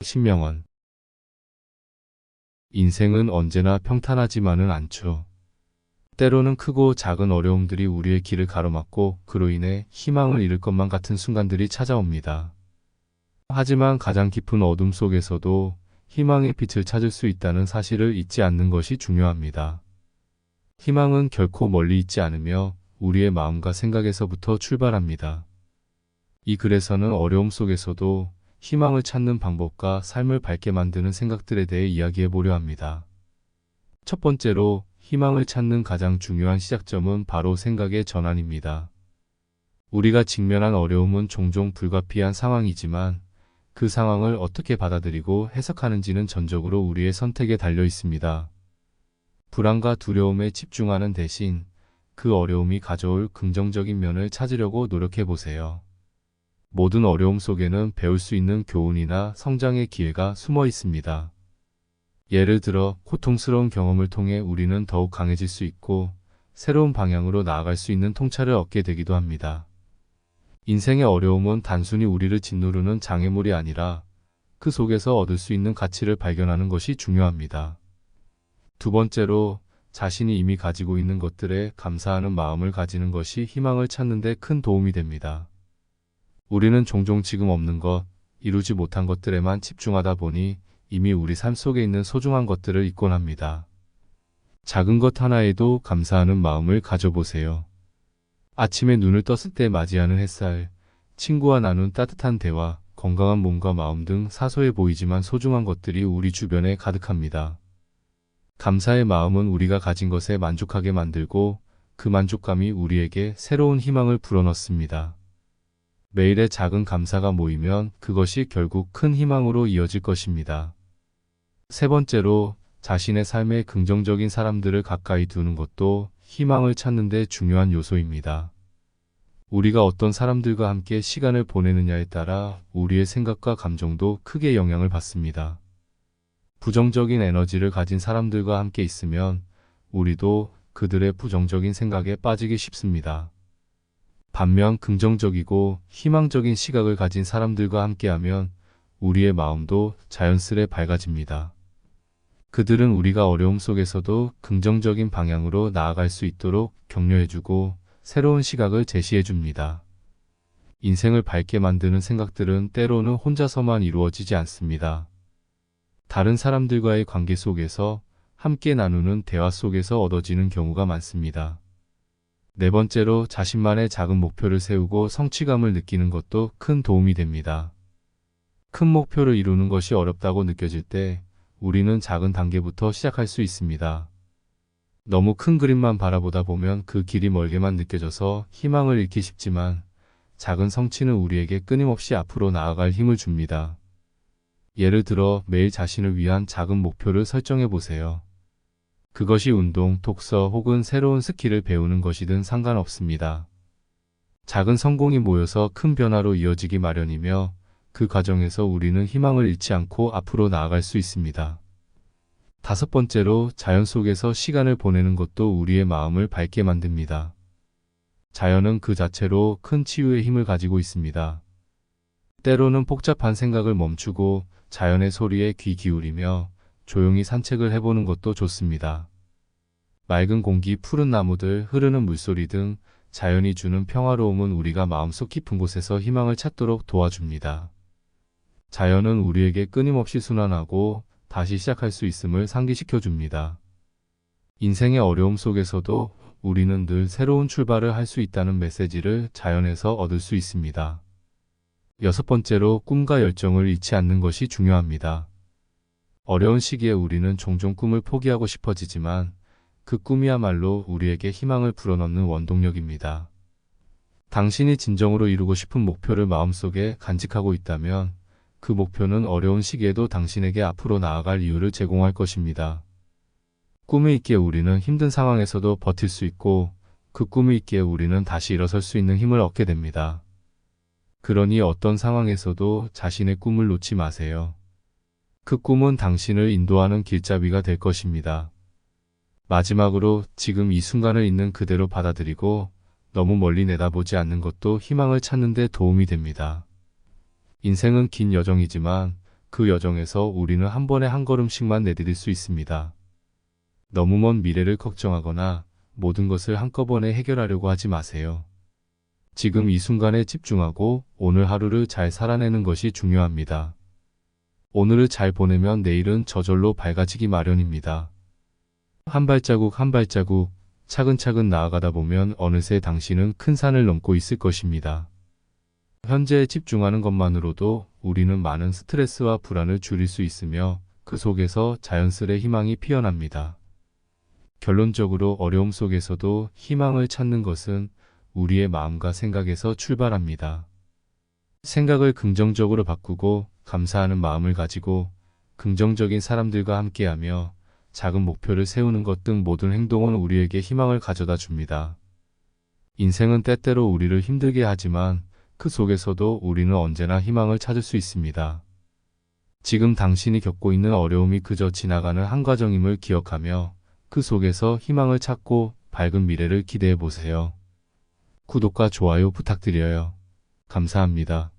신명원. 인생은 언제나 평탄하지만은 않죠. 때로는 크고 작은 어려움들이 우리의 길을 가로막고 그로 인해 희망을 잃을 것만 같은 순간들이 찾아옵니다. 하지만 가장 깊은 어둠 속에서도 희망의 빛을 찾을 수 있다는 사실을 잊지 않는 것이 중요합니다. 희망은 결코 멀리 있지 않으며 우리의 마음과 생각에서부터 출발합니다. 이 글에서는 어려움 속에서도 희망을 찾는 방법과 삶을 밝게 만드는 생각들에 대해 이야기해 보려 합니다. 첫 번째로 희망을 찾는 가장 중요한 시작점은 바로 생각의 전환입니다. 우리가 직면한 어려움은 종종 불가피한 상황이지만 그 상황을 어떻게 받아들이고 해석하는지는 전적으로 우리의 선택에 달려 있습니다. 불안과 두려움에 집중하는 대신 그 어려움이 가져올 긍정적인 면을 찾으려고 노력해 보세요. 모든 어려움 속에는 배울 수 있는 교훈이나 성장의 기회가 숨어 있습니다. 예를 들어 고통스러운 경험을 통해 우리는 더욱 강해질 수 있고 새로운 방향으로 나아갈 수 있는 통찰을 얻게 되기도 합니다. 인생의 어려움은 단순히 우리를 짓누르는 장애물이 아니라 그 속에서 얻을 수 있는 가치를 발견하는 것이 중요합니다. 두 번째로 자신이 이미 가지고 있는 것들에 감사하는 마음을 가지는 것이 희망을 찾는 데 큰 도움이 됩니다. 우리는 종종 지금 없는 것, 이루지 못한 것들에만 집중하다 보니 이미 우리 삶 속에 있는 소중한 것들을 잊곤 합니다. 작은 것 하나에도 감사하는 마음을 가져보세요. 아침에 눈을 떴을 때 맞이하는 햇살, 친구와 나눈 따뜻한 대화, 건강한 몸과 마음 등 사소해 보이지만 소중한 것들이 우리 주변에 가득합니다. 감사의 마음은 우리가 가진 것에 만족하게 만들고 그 만족감이 우리에게 새로운 희망을 불어넣습니다. 매일의 작은 감사가 모이면 그것이 결국 큰 희망으로 이어질 것입니다. 세 번째로 자신의 삶에 긍정적인 사람들을 가까이 두는 것도 희망을 찾는 데 중요한 요소입니다. 우리가 어떤 사람들과 함께 시간을 보내느냐에 따라 우리의 생각과 감정도 크게 영향을 받습니다. 부정적인 에너지를 가진 사람들과 함께 있으면 우리도 그들의 부정적인 생각에 빠지기 쉽습니다. 반면 긍정적이고 희망적인 시각을 가진 사람들과 함께하면 우리의 마음도 자연스레 밝아집니다. 그들은 우리가 어려움 속에서도 긍정적인 방향으로 나아갈 수 있도록 격려해주고 새로운 시각을 제시해줍니다. 인생을 밝게 만드는 생각들은 때로는 혼자서만 이루어지지 않습니다. 다른 사람들과의 관계 속에서 함께 나누는 대화 속에서 얻어지는 경우가 많습니다. 네 번째로 자신만의 작은 목표를 세우고 성취감을 느끼는 것도 큰 도움이 됩니다. 큰 목표를 이루는 것이 어렵다고 느껴질 때 우리는 작은 단계부터 시작할 수 있습니다. 너무 큰 그림만 바라보다 보면 그 길이 멀게만 느껴져서 희망을 잃기 쉽지만 작은 성취는 우리에게 끊임없이 앞으로 나아갈 힘을 줍니다. 예를 들어 매일 자신을 위한 작은 목표를 설정해 보세요. 그것이 운동, 독서 혹은 새로운 스킬을 배우는 것이든 상관없습니다. 작은 성공이 모여서 큰 변화로 이어지기 마련이며 그 과정에서 우리는 희망을 잃지 않고 앞으로 나아갈 수 있습니다. 다섯 번째로 자연 속에서 시간을 보내는 것도 우리의 마음을 밝게 만듭니다. 자연은 그 자체로 큰 치유의 힘을 가지고 있습니다. 때로는 복잡한 생각을 멈추고 자연의 소리에 귀 기울이며 조용히 산책을 해보는 것도 좋습니다. 맑은 공기, 푸른 나무들, 흐르는 물소리 등 자연이 주는 평화로움은 우리가 마음속 깊은 곳에서 희망을 찾도록 도와줍니다. 자연은 우리에게 끊임없이 순환하고 다시 시작할 수 있음을 상기시켜 줍니다. 인생의 어려움 속에서도 우리는 늘 새로운 출발을 할 수 있다는 메시지를 자연에서 얻을 수 있습니다. 여섯 번째로 꿈과 열정을 잃지 않는 것이 중요합니다. 어려운 시기에 우리는 종종 꿈을 포기하고 싶어지지만 그 꿈이야말로 우리에게 희망을 불어넣는 원동력입니다. 당신이 진정으로 이루고 싶은 목표를 마음속에 간직하고 있다면 그 목표는 어려운 시기에도 당신에게 앞으로 나아갈 이유를 제공할 것입니다. 꿈이 있기에 우리는 힘든 상황에서도 버틸 수 있고 그 꿈이 있기에 우리는 다시 일어설 수 있는 힘을 얻게 됩니다. 그러니 어떤 상황에서도 자신의 꿈을 놓지 마세요. 그 꿈은 당신을 인도하는 길잡이가 될 것입니다. 마지막으로 지금 이 순간을 있는 그대로 받아들이고 너무 멀리 내다보지 않는 것도 희망을 찾는 데 도움이 됩니다. 인생은 긴 여정이지만 그 여정에서 우리는 한 번에 한 걸음씩만 내디딜 수 있습니다. 너무 먼 미래를 걱정하거나 모든 것을 한꺼번에 해결하려고 하지 마세요. 지금 이 순간에 집중하고 오늘 하루를 잘 살아내는 것이 중요합니다. 오늘을 잘 보내면 내일은 저절로 밝아지기 마련입니다. 한 발자국 한 발자국 차근차근 나아가다 보면 어느새 당신은 큰 산을 넘고 있을 것입니다. 현재에 집중하는 것만으로도 우리는 많은 스트레스와 불안을 줄일 수 있으며 그 속에서 자연스레 희망이 피어납니다. 결론적으로 어려움 속에서도 희망을 찾는 것은 우리의 마음과 생각에서 출발합니다. 생각을 긍정적으로 바꾸고 감사하는 마음을 가지고 긍정적인 사람들과 함께하며 작은 목표를 세우는 것 등 모든 행동은 우리에게 희망을 가져다 줍니다. 인생은 때때로 우리를 힘들게 하지만 그 속에서도 우리는 언제나 희망을 찾을 수 있습니다. 지금 당신이 겪고 있는 어려움이 그저 지나가는 한 과정임을 기억하며 그 속에서 희망을 찾고 밝은 미래를 기대해 보세요. 구독과 좋아요 부탁드려요. 감사합니다.